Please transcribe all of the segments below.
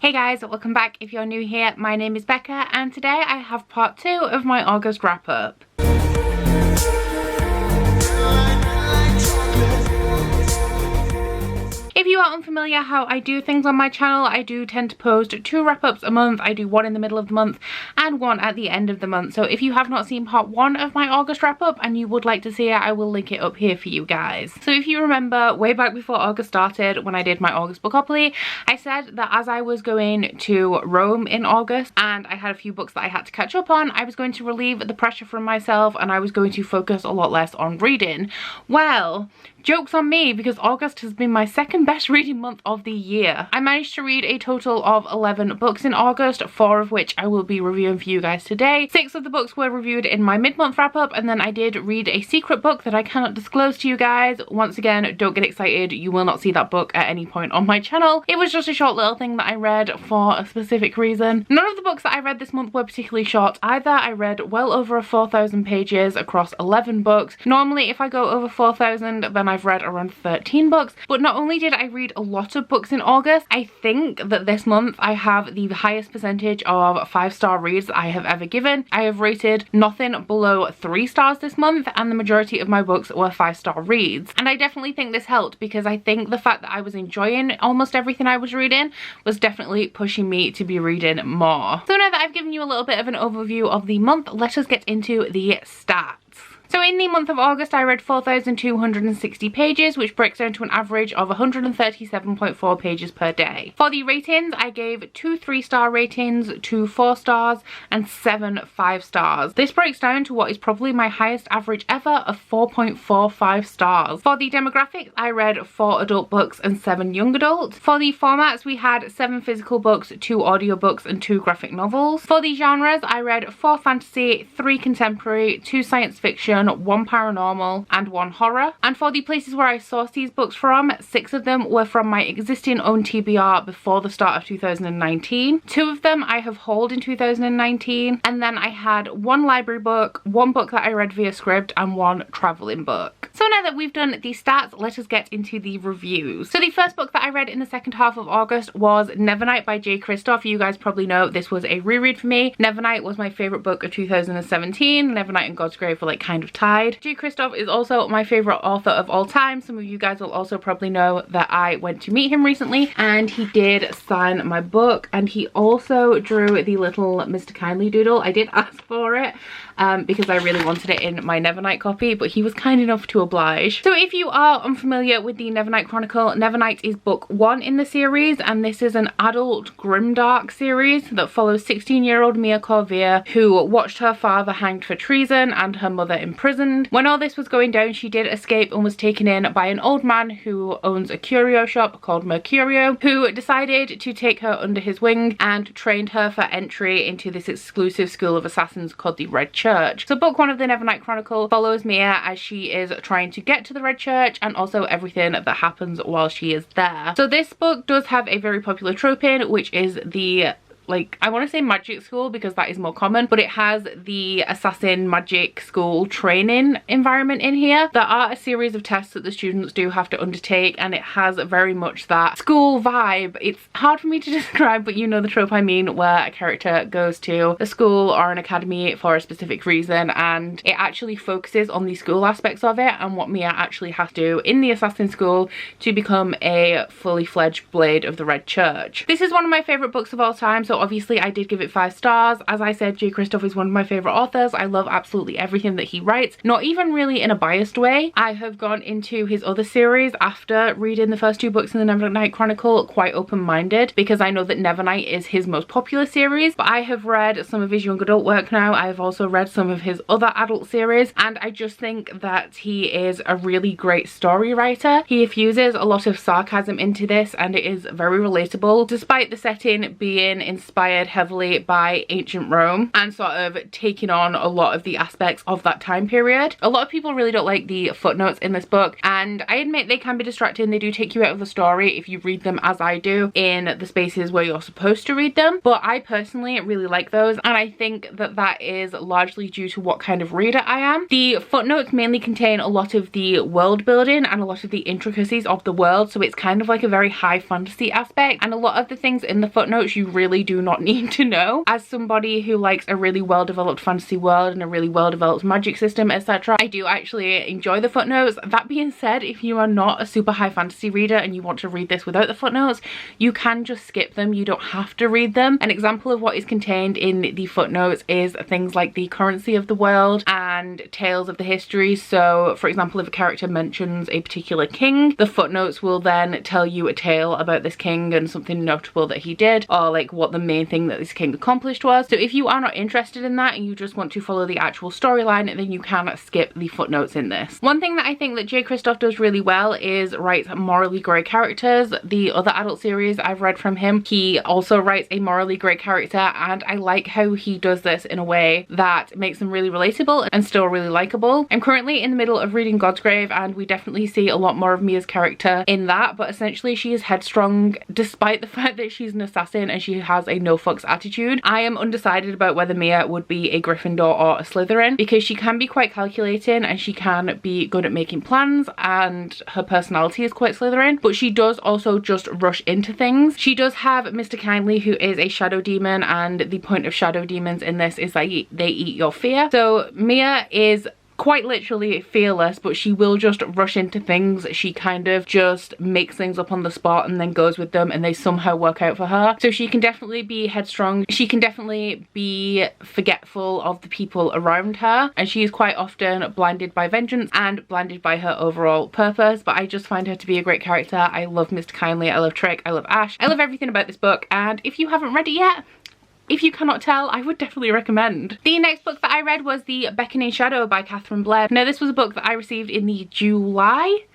Hey guys, welcome back. If you're new here, my name is Becca and today I have part 2 of my August wrap up. If you are unfamiliar how I do things on my channel, I do tend to post 2 wrap-ups a month. I do one in the middle of the month and one at the end of the month. So if you have not seen part 1 of my August wrap-up and you would like to see it, I will link it up here for you guys. So if you remember, way back before August started, when I did my August Bookopoly, I said that as I was going to Rome in August and I had a few books that I had to catch up on, I was going to relieve the pressure from myself and I was going to focus a lot less on reading. Well, joke's on me, because August has been my second best reading month of the year. I managed to read a total of 11 books in August, 4 of which I will be reviewing for you guys today. 6 of the books were reviewed in my mid-month wrap-up, and then I did read a secret book that I cannot disclose to you guys. Once again, don't get excited, you will not see that book at any point on my channel. It was just a short little thing that I read for a specific reason. None of the books that I read this month were particularly short either. I read well over 4,000 pages across 11 books. Normally, if I go over 4,000, then I've read around 13 books. But not only did I read a lot of books in August, I think that this month I have the highest percentage of 5-star reads that I have ever given. I have rated nothing below 3 stars this month, and the majority of my books were 5-star reads. And I definitely think this helped, because I think the fact that I was enjoying almost everything I was reading was definitely pushing me to be reading more. So now that I've given you a little bit of an overview of the month, let us get into the stats. So in the month of August, I read 4,260 pages, which breaks down to an average of 137.4 pages per day. For the ratings, I gave 2 3-star ratings, 2 4 stars, and 7 5 stars. This breaks down to what is probably my highest average ever of 4.45 stars. For the demographics, I read 4 adult books and 7 young adults. For the formats, we had 7 physical books, 2 audiobooks, and 2 graphic novels. For the genres, I read 4 fantasy, 3 contemporary, 2 science fiction, 1 paranormal, and 1 horror. And for the places where I sourced these books from, 6 of them were from my existing own TBR before the start of 2019. 2 of them I have hauled in 2019, and then I had 1 library book, 1 book that I read via script, and 1 traveling book. So now that we've done the stats, let us get into the reviews. So the first book that I read in the second half of August was Nevernight by J. Kristoff. You guys probably know this was a reread for me. Nevernight was my favourite book of 2017. Nevernight and God's Grave were like kind of tied. J. Kristoff is also my favourite author of all time. Some of you guys will also probably know that I went to meet him recently and he did sign my book, and he also drew the little Mr. Kindly doodle. I did ask for it because I really wanted it in my Nevernight copy, but he was kind enough to oblige. So if you are unfamiliar with the Nevernight Chronicle, Nevernight is book 1 in the series, and this is an adult grimdark series that follows 16-year-old Mia Corvier, who watched her father hanged for treason and her mother imprisoned. When all this was going down, she did escape and was taken in by an old man who owns a curio shop called Mercurio, who decided to take her under his wing and trained her for entry into this exclusive school of assassins called the Red Church. So book 1 of the Nevernight Chronicle follows Mia as she is trying to get to the Red Church, and also everything that happens while she is there. So this book does have a very popular trope in, which is the, like, I want to say magic school because that is more common, but it has the assassin magic school training environment in here. There are a series of tests that the students do have to undertake, and it has very much that school vibe. It's hard for me to describe, but you know the trope I mean, where a character goes to a school or an academy for a specific reason, and it actually focuses on the school aspects of it and what Mia actually has to do in the assassin school to become a fully fledged blade of the Red Church. This is one of my favourite books of all time, so obviously I did give it 5 stars. As I said, J. Kristoff is one of my favourite authors. I love absolutely everything that he writes, not even really in a biased way. I have gone into his other series after reading the first 2 books in the Nevernight Chronicle quite open-minded, because I know that Nevernight is his most popular series, but I have read some of his young adult work now. I have also read some of his other adult series, and I just think that he is a really great story writer. He infuses a lot of sarcasm into this, and it is very relatable, despite the setting being in inspired heavily by ancient Rome and sort of taking on a lot of the aspects of that time period. A lot of people really don't like the footnotes in this book, and I admit they can be distracting. They do take you out of the story if you read them as I do in the spaces where you're supposed to read them, but I personally really like those, and I think that that is largely due to what kind of reader I am. The footnotes mainly contain a lot of the world building and a lot of the intricacies of the world, so it's kind of like a very high fantasy aspect, and a lot of the things in the footnotes you really do not need to know. As somebody who likes a really well developed fantasy world and a really well developed magic system, etc., I do actually enjoy the footnotes. That being said, if you are not a super high fantasy reader and you want to read this without the footnotes, you can just skip them. You don't have to read them. An example of what is contained in the footnotes is things like the currency of the world and tales of the history. So for example, if a character mentions a particular king, the footnotes will then tell you a tale about this king and something notable that he did, or like what the main thing that this king accomplished was. So if you are not interested in that and you just want to follow the actual storyline, then you can skip the footnotes in this. One thing that I think that J. Kristoff does really well is writes morally grey characters. The other adult series I've read from him, he also writes a morally grey character, and I like how he does this in a way that makes them really relatable and still really likable. I'm currently in the middle of reading Godsgrave, and we definitely see a lot more of Mia's character in that, but essentially she is headstrong despite the fact that she's an assassin and she has a no fucks attitude. I am undecided about whether Mia would be a Gryffindor or a Slytherin, because she can be quite calculating and she can be good at making plans, and her personality is quite Slytherin, but she does also just rush into things. She does have Mr. Kindly, who is a shadow demon, and the point of shadow demons in this is that they eat your fear. So Mia is quite literally fearless, but she will just rush into things. She kind of just makes things up on the spot and then goes with them, and they somehow work out for her. So she can definitely be headstrong. She can definitely be forgetful of the people around her, and she is quite often blinded by vengeance and blinded by her overall purpose. But I just find her to be a great character. I love Mr. Kindly, I love Trick, I love Ash, I love everything about this book, and if you haven't read it yet, if you cannot tell, I would definitely recommend. The next book that I read was The Beckoning Shadow by Catherine Blair. Now this was a book that I received in the July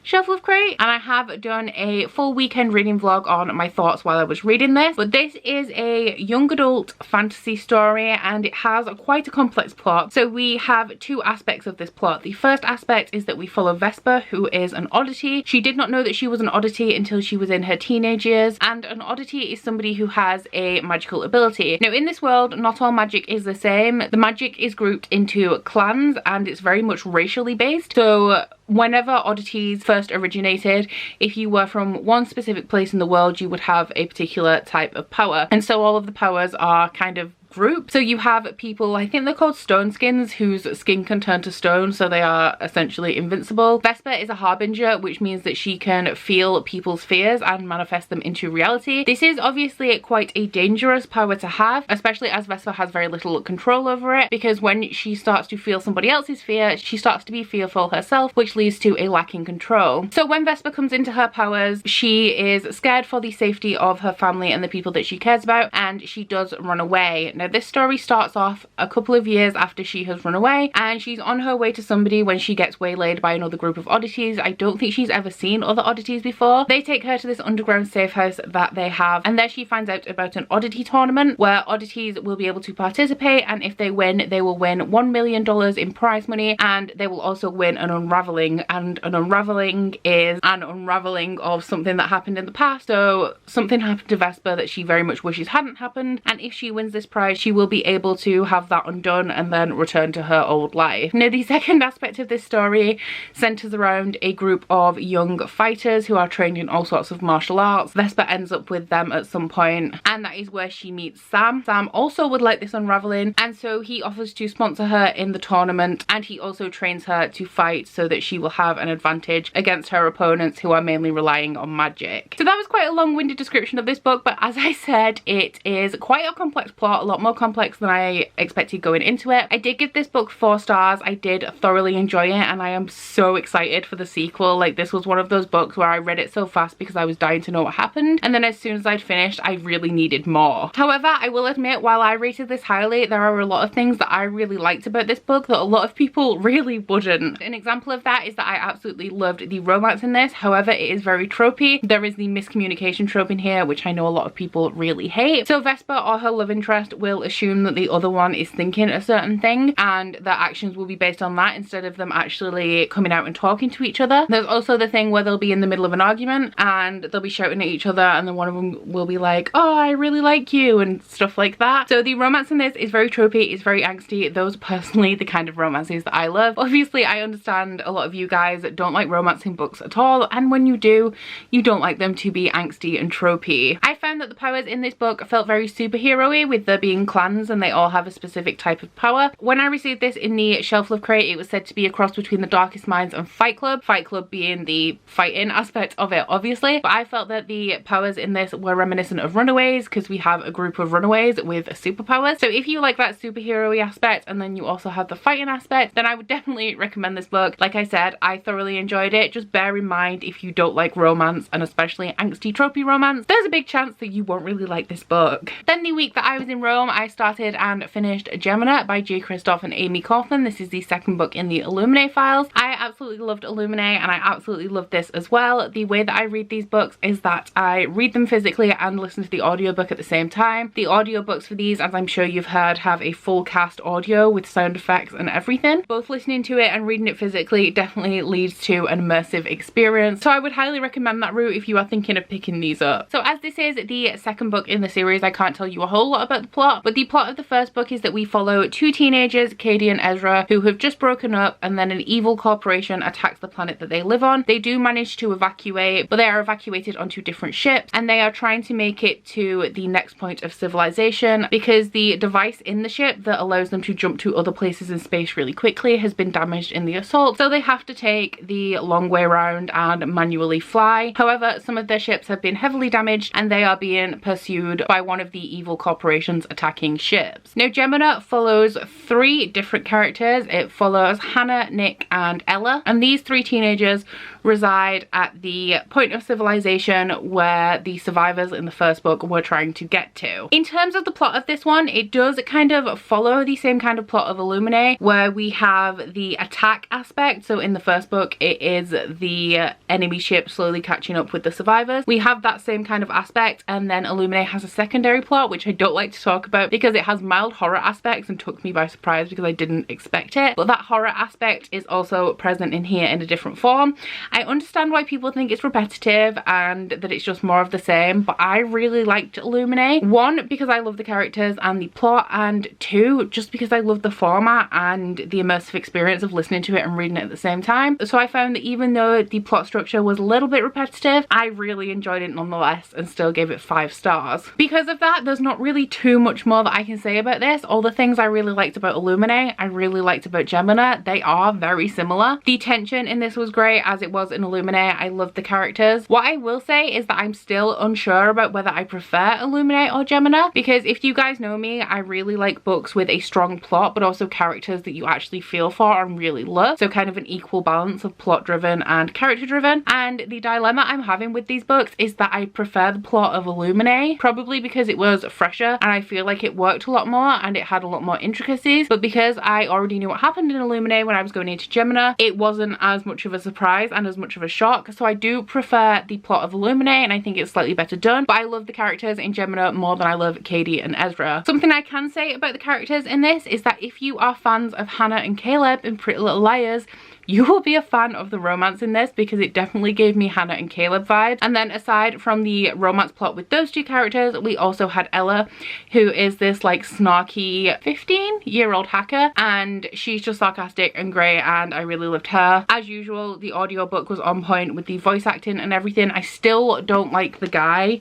Shelflove crate, and I have done a full weekend reading vlog on my thoughts while I was reading this. But this is a young adult fantasy story, and it has quite a complex plot. So we have two aspects of this plot. The first aspect is that we follow Vesper, who is an oddity. She did not know that she was an oddity until she was in her teenage years, and an oddity is somebody who has a magical ability. Now in this world, not all magic is the same. The magic is grouped into clans, and it's very much racially based. So whenever oddities first originated, if you were from one specific place in the world, you would have a particular type of power, and so all of the powers are kind of group. So you have people, I think they're called stone skins, whose skin can turn to stone, so they are essentially invincible. Vesper is a harbinger, which means that she can feel people's fears and manifest them into reality. This is obviously quite a dangerous power to have, especially as Vesper has very little control over it, because when she starts to feel somebody else's fear, she starts to be fearful herself, which leads to a lack in control. So when Vesper comes into her powers, she is scared for the safety of her family and the people that she cares about, and she does run away. Now this story starts off a couple of years after she has run away, and she's on her way to somebody when she gets waylaid by another group of oddities. I don't think she's ever seen other oddities before. They take her to this underground safe house that they have, and there she finds out about an oddity tournament where oddities will be able to participate, and if they win, they will win $1 million in prize money, and they will also win an unraveling, and an unraveling is an unraveling of something that happened in the past. So something happened to Vesper that she very much wishes hadn't happened, and if she wins this prize, she will be able to have that undone and then return to her old life. Now the second aspect of this story centers around a group of young fighters who are trained in all sorts of martial arts. Vesper ends up with them at some point, and that is where she meets Sam. Sam also would like this unraveling, and so he offers to sponsor her in the tournament, and he also trains her to fight so that she will have an advantage against her opponents, who are mainly relying on magic. So that was quite a long-winded description of this book, but as I said, it is quite a complex plot, a lot more complex than I expected going into it. I did give this book 4 stars. I did thoroughly enjoy it, and I am so excited for the sequel. Like, this was one of those books where I read it so fast because I was dying to know what happened, and then as soon as I'd finished, I really needed more. However, I will admit, while I rated this highly, there are a lot of things that I really liked about this book that a lot of people really wouldn't. An example of that is that I absolutely loved the romance in this. However, it is very tropey. There is the miscommunication trope in here, which I know a lot of people really hate. So Vesper, or her love interest, will assume that the other one is thinking a certain thing, and their actions will be based on that instead of them actually coming out and talking to each other. There's also the thing where they'll be in the middle of an argument and they'll be shouting at each other, and then one of them will be like, oh, I really like you, and stuff like that. So the romance in this is very tropey, it's very angsty. Those are personally the kind of romances that I love. Obviously, I understand a lot of you guys don't like romancing books at all, and when you do, you don't like them to be angsty and tropey. I found that the powers in this book felt very superhero-y, with there being clans and they all have a specific type of power. When I received this in the Shelflove crate, it was said to be a cross between the Darkest Minds and Fight Club. Fight Club being the fighting aspect of it, obviously. But I felt that the powers in this were reminiscent of Runaways, because we have a group of runaways with superpowers. So if you like that superhero-y aspect and then you also have the fighting aspect, then I would definitely recommend this book. Like I said, I thoroughly enjoyed it. Just bear in mind, if you don't like romance, and especially angsty tropey romance, there's a big chance that you won't really like this book. Then the week that I was in Rome, I started and finished Gemina by J. Kristoff and Amy Kaufman. This is the second book in the Illumicrate files. I absolutely loved Illumicrate, and I absolutely loved this as well. The way that I read these books is that I read them physically and listen to the audiobook at the same time. The audiobooks for these, as I'm sure you've heard, have a full cast audio with sound effects and everything. Both listening to it and reading it physically definitely leads to an immersive experience. So I would highly recommend that route if you are thinking of picking these up. So as this is the second book in the series, I can't tell you a whole lot about the plot, but the plot of the first book is that we follow 2 teenagers, Katie and Ezra, who have just broken up, and then an evil corporation attacks the planet that they live on. They do manage to evacuate, but they are evacuated onto different ships, and they are trying to make it to the next point of civilization because the device in the ship that allows them to jump to other places in space really quickly has been damaged in the assault, so they have to take the long way around and manually fly. However, some of their ships have been heavily damaged and they are being pursued by one of the evil corporations attacking ships. Now, Gemina follows 3 different characters. It follows Hannah, Nick, and Ella, and these 3 teenagers reside at the point of civilization where the survivors in the first book were trying to get to. In terms of the plot of this one, it does kind of follow the same kind of plot of Illumicrate, where we have the attack aspect. So in the first book, it is the enemy ship slowly catching up with the survivors. We have that same kind of aspect, and then Illumicrate has a secondary plot, which I don't like to talk about because it has mild horror aspects and took me by surprise because I didn't expect it. But that horror aspect is also present in here in a different form. I understand why people think it's repetitive and that it's just more of the same, but I really liked Illumicrate. 1, because I love the characters and the plot, and 2, just because I love the format and the immersive experience of listening to it and reading it at the same time. So I found that even though the plot structure was a little bit repetitive, I really enjoyed it nonetheless and still gave it 5 stars. Because of that, there's not really too much more that I can say about this. All the things I really liked about Illumicrate, I really liked about Gemina. They are very similar. The tension in this was great, as it was in Illumicrate. I loved the characters. What I will say is that I'm still unsure about whether I prefer Illumicrate or Gemina, because if you guys know me, I really like books with a strong plot but also characters that you actually feel for and really love. So kind of an equal balance of plot driven and character driven. And the dilemma I'm having with these books is that I prefer the plot of Illumicrate, probably because it was fresher and I feel like it worked a lot more and it had a lot more intricacies. But because I already knew what happened in Illumicrate when I was going into Gemina, it wasn't as much of a surprise and as much of a shock. So I do prefer the plot of Illumicrate, and I think it's slightly better done, but I love the characters in Gemina more than I love Katie and Ezra. Something I can say about the characters in this is that if you are fans of Hannah and Caleb in Pretty Little Liars, you will be a fan of the romance in this, because it definitely gave me Hannah and Caleb vibes. And then aside from the romance plot with those 2 characters, we also had Ella, who is this like snarky 15-year-old hacker, and she's just sarcastic and great, and I really loved her. As usual, the audiobook was on point with the voice acting and everything. I still don't like the guy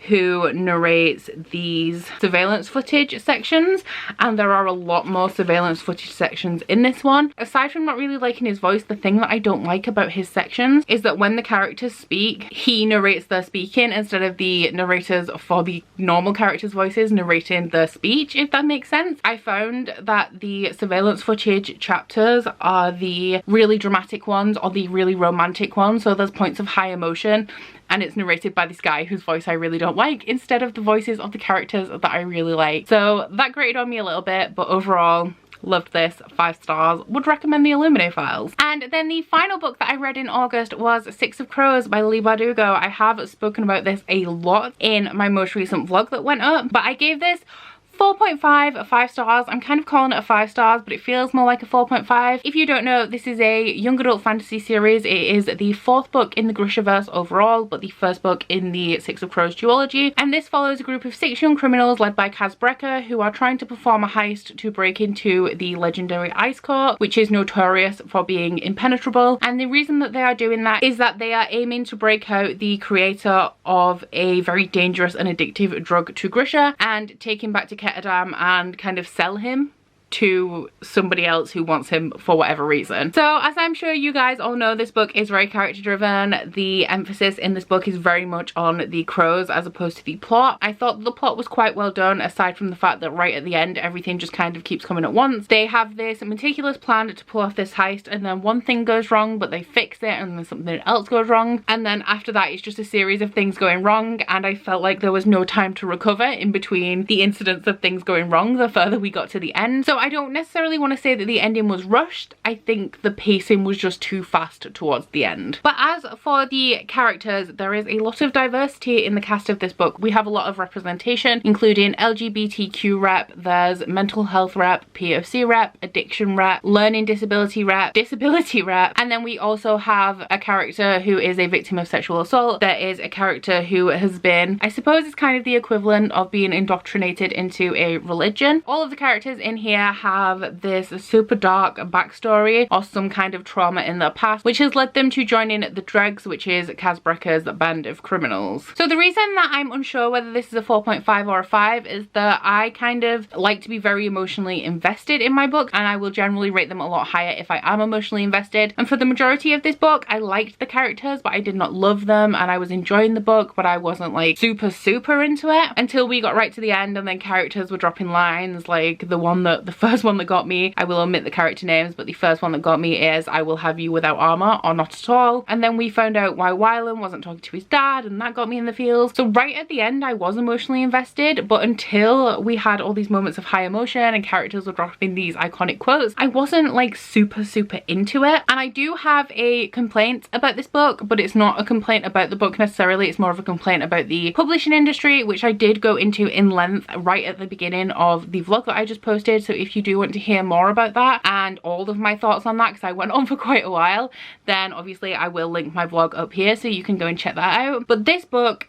who narrates these surveillance footage sections, and there are a lot more surveillance footage sections in this one. Aside from not really liking his voice, the thing that I don't like about his sections is that when the characters speak, he narrates their speaking instead of the narrators for the normal characters' voices narrating the speech, if that makes sense. I found that the surveillance footage chapters are the really dramatic ones or the really romantic ones, so there's points of high emotion and it's narrated by this guy whose voice I really don't like instead of the voices of the characters that I really like. So that grated on me a little bit, but overall loved this, 5 stars, would recommend the Illuminate Files. And then the final book that I read in August was Six of Crows by Leigh Bardugo. I have spoken about this a lot in my most recent vlog that went up, but I gave this 4.5 5 stars. I'm kind of calling it a 5 stars, but it feels more like a 4.5. If you don't know, this is a young adult fantasy series. It is the 4th book in the Grishaverse overall, but the 1st book in the Six of Crows duology. And this follows a group of 6 young criminals led by Becca, who are trying to perform a heist to break into the legendary Ice Court, which is notorious for being impenetrable. And the reason that they are doing that is that they are aiming to break out the creator of a very dangerous and addictive drug to Grisha and take him back to Ketterdam and kind of sell him to somebody else who wants him for whatever reason. So as I'm sure you guys all know, this book is very character driven. The emphasis in this book is very much on the crows as opposed to the plot. I thought the plot was quite well done, aside from the fact that right at the end everything just kind of keeps coming at once. They have this meticulous plan to pull off this heist, and then one thing goes wrong but they fix it, and then something else goes wrong, and then after that it's just a series of things going wrong, and I felt like there was no time to recover in between the incidents of things going wrong the further we got to the end. So I don't necessarily want to say that the ending was rushed. I think the pacing was just too fast towards the end. But as for the characters, there is a lot of diversity in the cast of this book. We have a lot of representation, including LGBTQ rep, there's mental health rep, POC rep, addiction rep, learning disability rep, disability rep, and then we also have a character who is a victim of sexual assault. There is a character who has been, I suppose it's kind of the equivalent of being indoctrinated into a religion. All of the characters in here have this super dark backstory or some kind of trauma in their past, which has led them to joining the Dregs, which is Becca's band of criminals. So the reason that I'm unsure whether this is a 4.5 or a 5 is that I kind of like to be very emotionally invested in my books, and I will generally rate them a lot higher if I am emotionally invested. And for the majority of this book, I liked the characters, but I did not love them, and I was enjoying the book, but I wasn't like super into it until we got right to the end, and then characters were dropping lines like the first one that got me, I will omit the character names, but the first one that got me is "I will have you without armor" or "not at all." And then we found out why Boylan wasn't talking to his dad, and that got me in the feels. So right at the end I was emotionally invested, but until we had all these moments of high emotion and characters were dropping these iconic quotes, I wasn't like super into it. And I do have a complaint about this book, but it's not a complaint about the book necessarily, it's more of a complaint about the publishing industry, which I did go into in length right at the beginning of the vlog that I just posted. So if you do want to hear more about that and all of my thoughts on that, because I went on for quite a while, then obviously I will link my vlog up here so you can go and check that out. But this book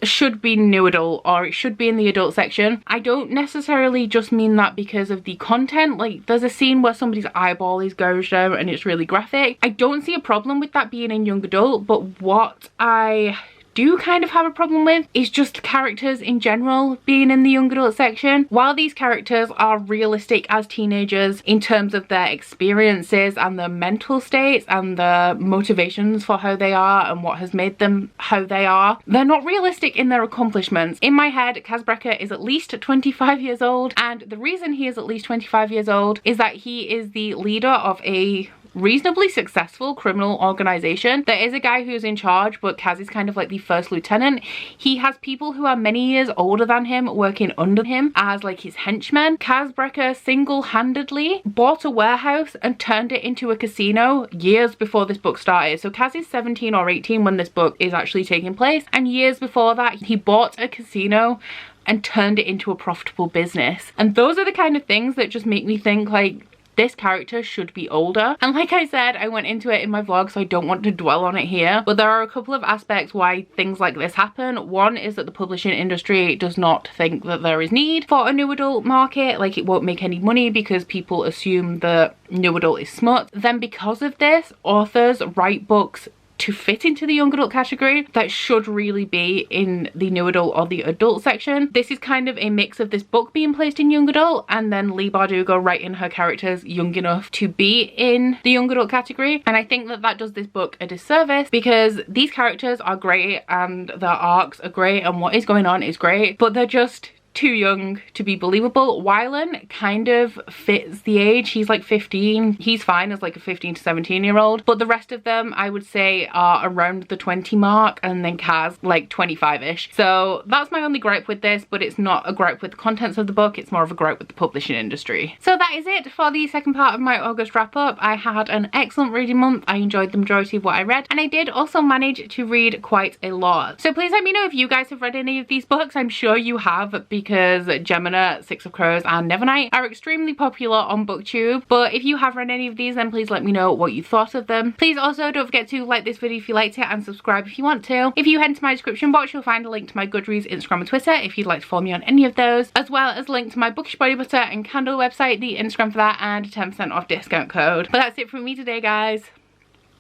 should be new adult, or it should be in the adult section. I don't necessarily just mean that because of the content. Like, there's a scene where somebody's eyeball is gouged out and it's really graphic. I don't see a problem with that being in young adult, but what I do kind of have a problem with is just characters in general being in the young adult section. While these characters are realistic as teenagers in terms of their experiences and their mental states and the motivations for how they are and what has made them how they are, they're not realistic in their accomplishments. In my head, Becca is at least 25 years old, and the reason he is at least 25 years old is that he is the leader of a reasonably successful criminal organization. There is a guy who's in charge, but Kaz is kind of like the first lieutenant. He has people who are many years older than him working under him as like his henchmen. Becca single-handedly bought a warehouse and turned it into a casino years before this book started. So Kaz is 17 or 18 when this book is actually taking place, and years before that he bought a casino and turned it into a profitable business. And those are the kind of things that just make me think like, this character should be older. And like I said, I went into it in my vlog, so I don't want to dwell on it here, but there are a couple of aspects why things like this happen. One is that the publishing industry does not think that there is need for a new adult market, like it won't make any money because people assume that new adult is smut. Then because of this, authors write books to fit into the young adult category that should really be in the new adult or the adult section. This is kind of a mix of this book being placed in young adult and then Leigh Bardugo writing her characters young enough to be in the young adult category, and I think that that does this book a disservice because these characters are great and their arcs are great and what is going on is great, but they're just too young to be believable. Boylan kind of fits the age. He's like 15. He's fine as like a 15 to 17-year-old, but the rest of them I would say are around the 20 mark, and then Kaz like 25-ish. So that's my only gripe with this, but it's not a gripe with the contents of the book, it's more of a gripe with the publishing industry. So that is it for the second part of my August wrap up. I had an excellent reading month. I enjoyed the majority of what I read, and I did also manage to read quite a lot. So please let me know if you guys have read any of these books. I'm sure you have, because Gemina, Six of Crows and Nevernight are extremely popular on BookTube, but if you have read any of these then please let me know what you thought of them. Please also don't forget to like this video if you liked it and subscribe if you want to. If you head to my description box you'll find a link to my Goodreads, Instagram and Twitter if you'd like to follow me on any of those, as well as a link to my Bookish body butter and candle website, the Instagram for that, and a 10% off discount code. But that's it from me today, guys.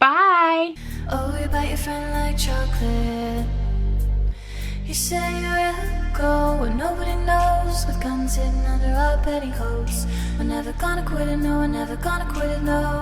Bye! Oh, you bite your friend like chocolate. You say you will go where nobody knows, with guns hidden under our petticoats. We're never gonna quit it, no, we're never gonna quit it, no.